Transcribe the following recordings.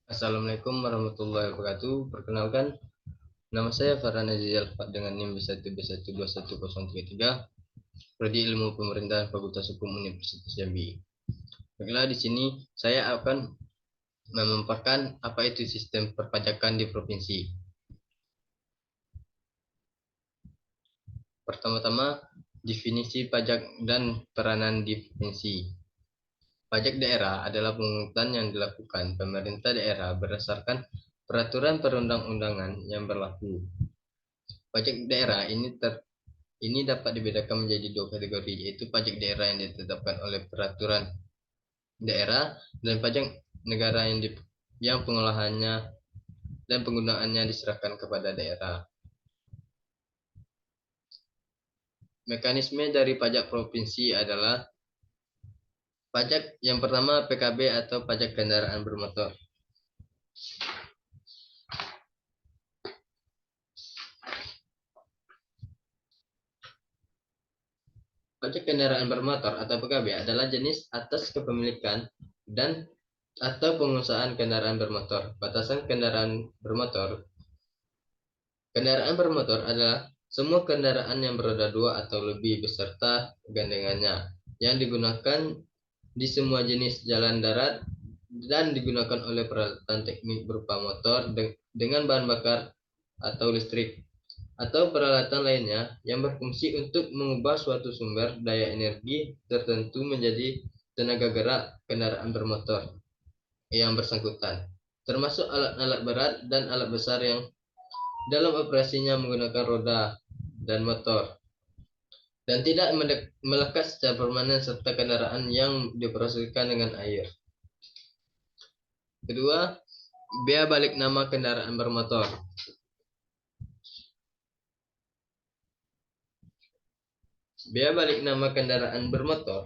Assalamualaikum warahmatullahi wabarakatuh. Perkenalkan, nama saya Farhan Aziz Alfat dengan NIM B1B1211033, Prodi Ilmu Pemerintahan Fakultas Hukum Universitas Jambi. Baiklah, di sini saya akan memaparkan apa itu sistem perpajakan di provinsi. Pertama-tama, definisi pajak dan peranan di provinsi. Pajak daerah adalah pungutan yang dilakukan pemerintah daerah berdasarkan peraturan perundang-undangan yang berlaku. Pajak daerah ini dapat dibedakan menjadi dua kategori, yaitu pajak daerah yang ditetapkan oleh peraturan daerah dan pajak negara yang pengolahannya dan penggunaannya diserahkan kepada daerah. Mekanisme dari pajak provinsi adalah pajak yang pertama PKB atau pajak kendaraan bermotor. Pajak kendaraan bermotor atau PKB adalah jenis atas kepemilikan dan atau pengusahaan kendaraan bermotor. Batasan kendaraan bermotor. Kendaraan bermotor adalah semua kendaraan yang beroda dua atau lebih beserta gandengannya yang digunakan di semua jenis jalan darat dan digunakan oleh peralatan teknik berupa motor dengan bahan bakar atau listrik atau peralatan lainnya yang berfungsi untuk mengubah suatu sumber daya energi tertentu menjadi tenaga gerak kendaraan bermotor yang bersangkutan, termasuk alat-alat berat dan alat besar yang dalam operasinya menggunakan roda dan motor, dan tidak melekat secara permanen serta kendaraan yang dioperasikan dengan air. Kedua, bea balik nama kendaraan bermotor. Bea balik nama kendaraan bermotor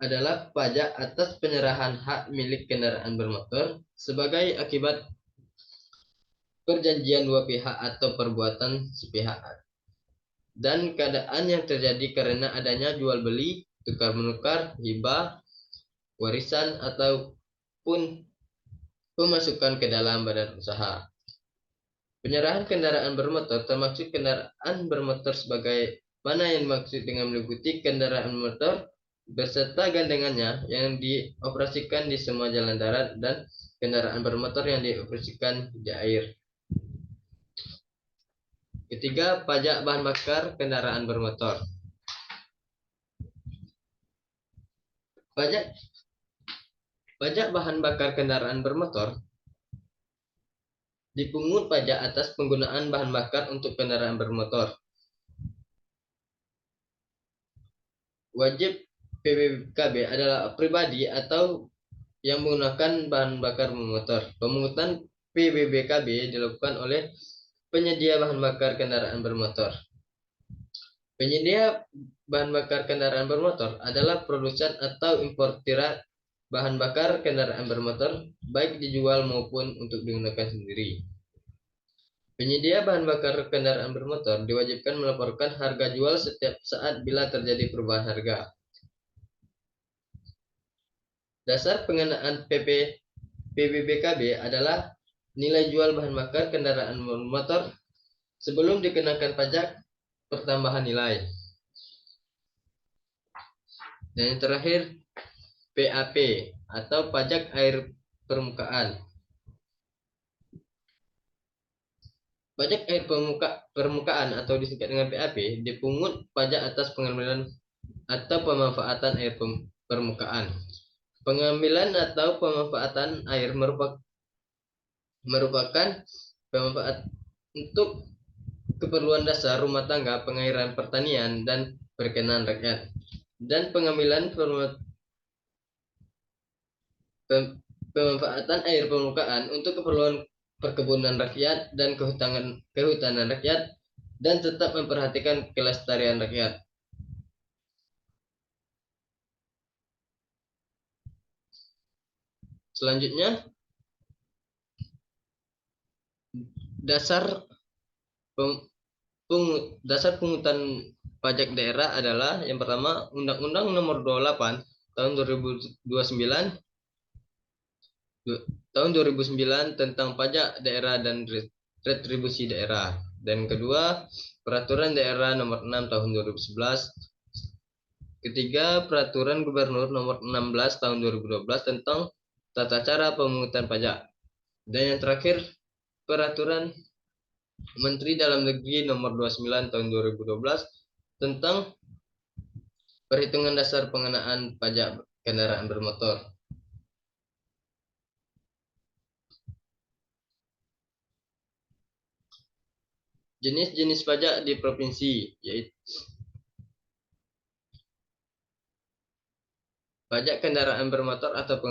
adalah pajak atas penyerahan hak milik kendaraan bermotor sebagai akibat perjanjian dua pihak atau perbuatan sepihak dan keadaan yang terjadi karena adanya jual beli, tukar menukar, hibah, warisan ataupun pemasukan ke dalam badan usaha. Penyerahan kendaraan bermotor termasuk kendaraan bermotor sebagai mana yang dimaksud dengan meliputi kendaraan motor beserta gandengannya yang dioperasikan di semua jalan darat dan kendaraan bermotor yang dioperasikan di air. Ketiga, pajak bahan bakar kendaraan bermotor. Pajak bahan bakar kendaraan bermotor dipungut pajak atas penggunaan bahan bakar untuk kendaraan bermotor. Wajib PBKB adalah pribadi atau yang menggunakan bahan bakar bermotor. Pemungutan PBBKB dilakukan oleh penyedia bahan bakar kendaraan bermotor. Penyedia bahan bakar kendaraan bermotor adalah produsen atau importir bahan bakar kendaraan bermotor, baik dijual maupun untuk digunakan sendiri. Penyedia bahan bakar kendaraan bermotor diwajibkan melaporkan harga jual setiap saat bila terjadi perubahan harga. Dasar pengenaan PBBKB adalah nilai jual bahan bakar kendaraan bermotor sebelum dikenakan pajak pertambahan nilai. Dan yang terakhir, PAP atau pajak air permukaan. Pajak air permukaan atau disingkat dengan PAP dipungut pajak atas pengambilan atau pemanfaatan air permukaan. Pengambilan atau pemanfaatan air merupakan pemanfaat untuk keperluan dasar rumah tangga, pengairan, pertanian, dan perkenan rakyat. Dan pengambilan pemanfaatan air permukaan untuk keperluan perkebunan rakyat dan kehutanan rakyat, dan tetap memperhatikan kelestarian rakyat. Selanjutnya, dasar pungutan pajak daerah adalah yang pertama Undang-Undang Nomor 28 Tahun 2029 tahun 2009 tentang pajak daerah dan retribusi daerah. Dan kedua, peraturan daerah nomor 6 tahun 2011. Ketiga, peraturan gubernur nomor 16 tahun 2012 tentang tata cara pemungutan pajak. Dan yang terakhir, peraturan Menteri Dalam Negeri nomor 29 tahun 2012 tentang perhitungan dasar pengenaan pajak kendaraan bermotor. Jenis-jenis pajak di provinsi, yaitu pajak kendaraan bermotor atau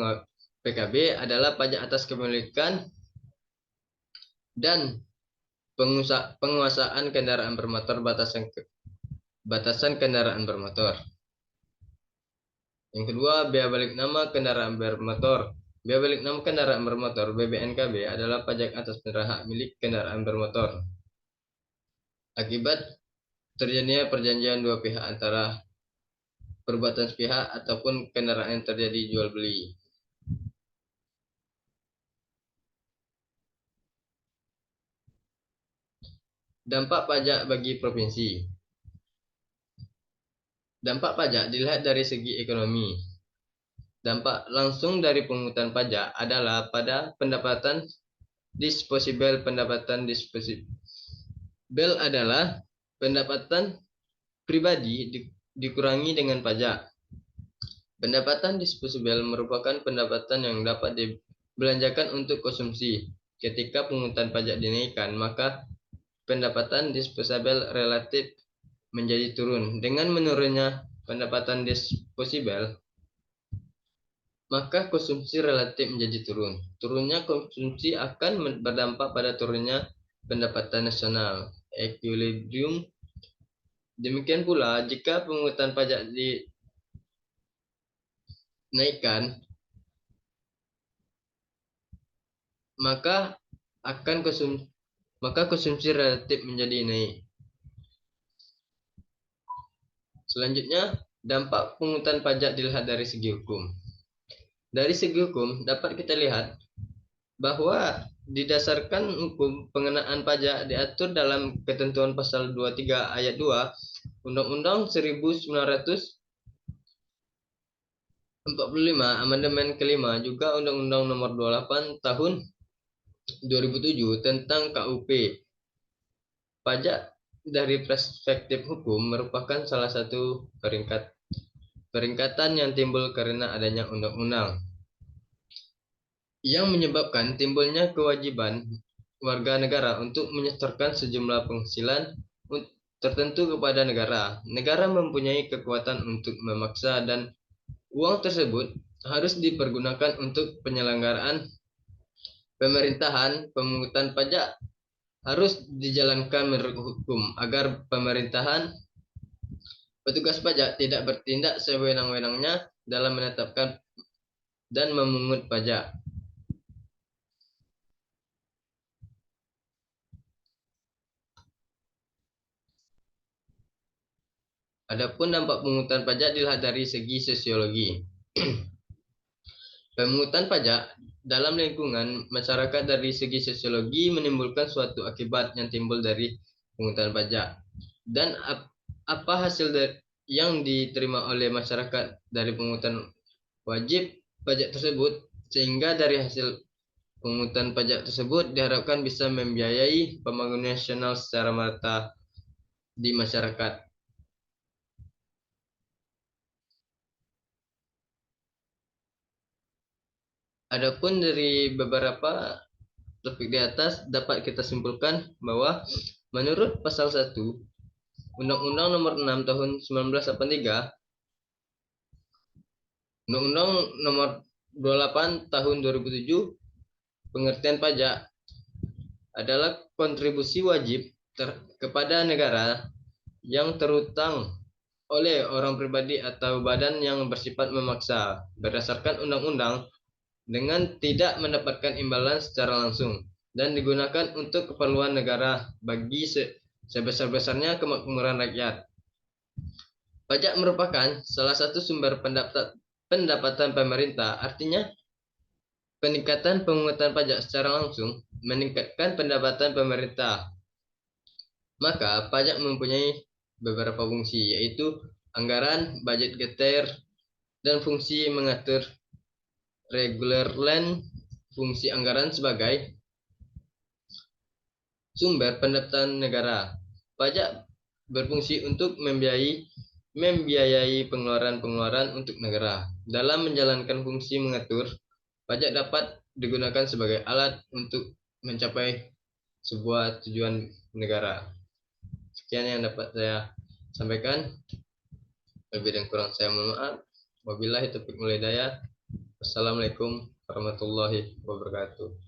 PKB adalah pajak atas kepemilikan dan penguasaan kendaraan bermotor batasan kendaraan bermotor. Yang kedua, biaya balik nama kendaraan bermotor. Biaya balik nama kendaraan bermotor (BBNKB) adalah pajak atas hak milik kendaraan bermotor akibat terjadinya perjanjian dua pihak antara perbuatan sepihak ataupun kendaraan yang terjadi jual beli. Dampak pajak bagi provinsi. Dampak pajak dilihat dari segi ekonomi. Dampak langsung dari pungutan pajak adalah pada pendapatan disposibel. Pendapatan disposibel adalah pendapatan pribadi dikurangi dengan pajak. Pendapatan disposibel merupakan pendapatan yang dapat dibelanjakan untuk konsumsi. Ketika pungutan pajak dinaikkan, maka pendapatan disposibel relatif menjadi turun. Dengan menurunnya pendapatan disposibel, maka konsumsi relatif menjadi turun. Turunnya konsumsi akan berdampak pada turunnya pendapatan nasional, equilibrium. Demikian pula, jika pungutan pajak dinaikkan, maka konsumsi relatif menjadi naik. Selanjutnya, dampak pungutan pajak dilihat dari segi hukum. Dari segi hukum, dapat kita lihat bahwa didasarkan hukum pengenaan pajak diatur dalam ketentuan pasal 23 ayat 2 Undang-Undang 1945 amandemen kelima, juga Undang-Undang nomor 28 tahun 2007 tentang KUP. Pajak dari perspektif hukum merupakan salah satu peringkatan yang timbul karena adanya undang-undang yang menyebabkan timbulnya kewajiban warga negara untuk menyetorkan sejumlah penghasilan tertentu kepada negara. Negara mempunyai kekuatan untuk memaksa dan uang tersebut harus dipergunakan untuk penyelenggaraan pemerintahan. Pemungutan pajak harus dijalankan menurut hukum agar petugas pajak tidak bertindak sewenang-wenangnya dalam menetapkan dan memungut pajak. Adapun dampak pemungutan pajak dilihat dari segi sosiologi. Pemungutan pajak dalam lingkungan masyarakat dari segi sosiologi menimbulkan suatu akibat yang timbul dari pemungutan pajak. Dan apa hasil yang diterima oleh masyarakat dari pemungutan wajib pajak tersebut, sehingga dari hasil pemungutan pajak tersebut diharapkan bisa membiayai pembangunan nasional secara merata di masyarakat. Adapun dari beberapa topik di atas dapat kita simpulkan bahwa menurut pasal 1 Undang-Undang nomor 6 tahun 1983, Undang-Undang nomor 28 tahun 2007, pengertian pajak adalah kontribusi wajib kepada negara yang terhutang oleh orang pribadi atau badan yang bersifat memaksa berdasarkan undang-undang dengan tidak mendapatkan imbalan secara langsung dan digunakan untuk keperluan negara bagi sebesar-besarnya kemakmuran rakyat. Pajak merupakan salah satu sumber pendapatan pemerintah, artinya Peningkatan pemungutan pajak secara langsung meningkatkan pendapatan pemerintah. Maka pajak mempunyai beberapa fungsi, yaitu anggaran, budget geter, dan fungsi mengatur regular land. Fungsi anggaran sebagai sumber pendapatan negara. Pajak berfungsi untuk membiayai pengeluaran-pengeluaran untuk negara. Dalam menjalankan fungsi mengatur, pajak dapat digunakan sebagai alat untuk mencapai sebuah tujuan negara. Sekian yang dapat saya sampaikan. Lebih dan kurang saya mohon maaf. Wabillahi taufiq wal hidayah. Wassalamualaikum warahmatullahi wabarakatuh.